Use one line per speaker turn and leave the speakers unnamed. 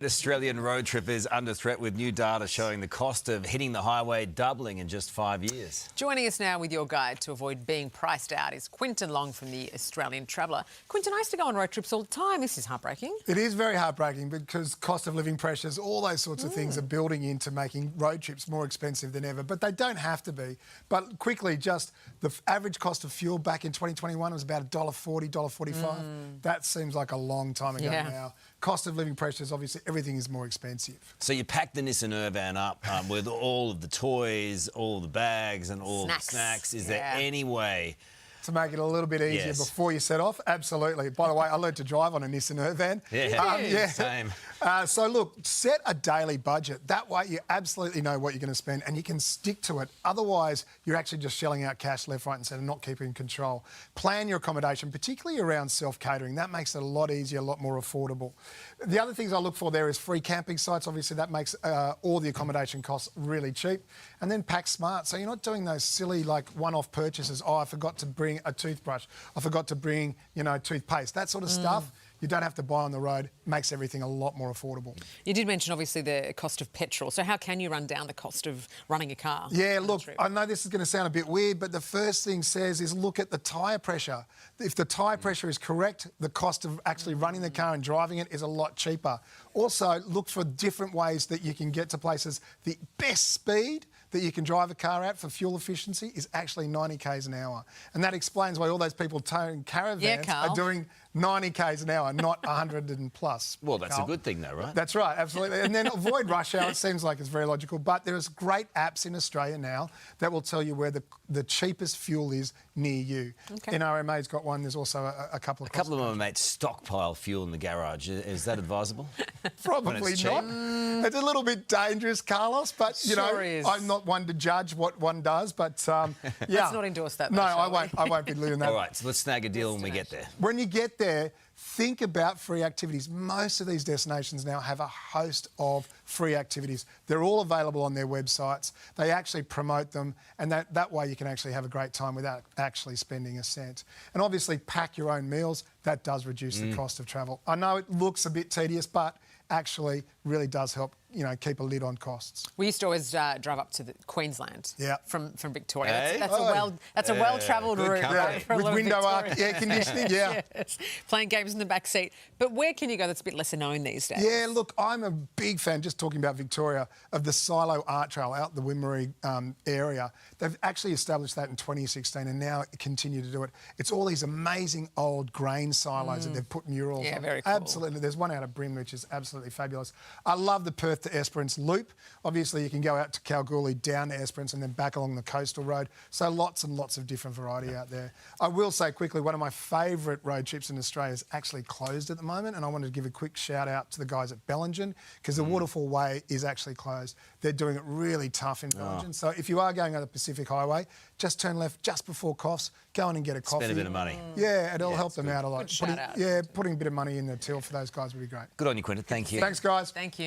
The Australian road trip is under threat with new data showing the cost of hitting the highway doubling in just 5 years.
Joining us now with your guide to avoid being priced out is Quinton Long from the Australian Traveller. Quinton, I used to go on road trips all the time. This is heartbreaking.
It is very heartbreaking because cost of living pressures, all those sorts of things are building into making road trips more expensive than ever. But they don't have to be. But quickly, just the average cost of fuel back in 2021 was about $1.40, $1.45. That seems like a long time ago now. Cost of living pressures, obviously, everything is more expensive.
So you pack the Nissan Urban up with all of the toys, all the bags and all the snacks. Is there any way
to make it a little bit easier before you set off? Absolutely. By the way, I learned to drive on a Nissan Urban.
Same.
So look, set a daily budget. That way you absolutely know what you're going to spend and you can stick to it. Otherwise, you're actually just shelling out cash left, right and centre, not keeping control. Plan your accommodation, particularly around self-catering. That makes it a lot easier, a lot more affordable. The other things I look for there is free camping sites. Obviously, that makes all the accommodation costs really cheap. And then pack smart. So you're not doing those silly, like, one-off purchases. Oh, I forgot to bring a toothbrush. I forgot to bring, toothpaste. That sort of stuff. You don't have to buy on the road. Makes everything a lot more affordable.
You did mention, obviously, the cost of petrol. So how can you run down the cost of running a car?
Yeah, look, I know this is going to sound a bit weird, but the first thing says is look at the tyre pressure. If the tyre pressure is correct, the cost of actually running the car and driving it is a lot cheaper. Also, look for different ways that you can get to places. The best speed that you can drive a car at for fuel efficiency is actually 90 k's an hour. And that explains why all those people towing caravans are doing 90 k's an hour, not 100 and plus.
Well, that's a good thing though, right?
That's right, absolutely. And then avoid rush hour. It seems like it's very logical, but there's great apps in Australia now that will tell you where the cheapest fuel is near you. NRMA's got one. There's also a couple of...
A couple of my mates stockpile fuel in the garage. Is that advisable?
Probably not. It's a little bit dangerous, Carlos, but, I'm not one to judge what one does, but,
Let's not endorse that.
No, I won't be doing that.
All right, so let's snag a deal when we get there.
When you get there, think about free activities. Most of these destinations now have a host of free activities. They're all available on their websites. They actually promote them, and that way you can actually have a great time without actually spending a cent. And obviously pack your own meals. That does reduce the cost of travel. I know it looks a bit tedious, but actually really does help, keep a lid on costs.
We used to always drive up to Queensland from Victoria.
Hey?
That's a well-travelled route.
With window up, air conditioning,
Yes. Playing games in the back seat. But where can you go that's a bit lesser known these days?
Yeah, look, I'm a big fan, just talking about Victoria, of the Silo Art Trail out the Wimmera area. They've actually established that in 2016 and now continue to do it. It's all these amazing old grain silos that they've put murals on.
Very cool.
Absolutely. There's one out of Brim, which is absolutely fabulous. I love the Perth to Esperance loop. Obviously, you can go out to Kalgoorlie, down to Esperance and then back along the coastal road. So lots and lots of different variety out there. I will say quickly, one of my favourite road trips in Australia is actually closed at the moment, and I wanted to give a quick shout out to the guys at Bellingen because the Waterfall Way is actually closed. They're doing it really tough in Bellingen. So if you are going on the Pacific Highway, just turn left just before Coffs, go in and get a coffee.
Spend a bit of money.
Yeah, it'll help them out a lot.
Good shout out.
Putting a bit of money in the till for those guys would be great.
Good on you, Quinton. Thank you.
Thanks, guys.
Thank you.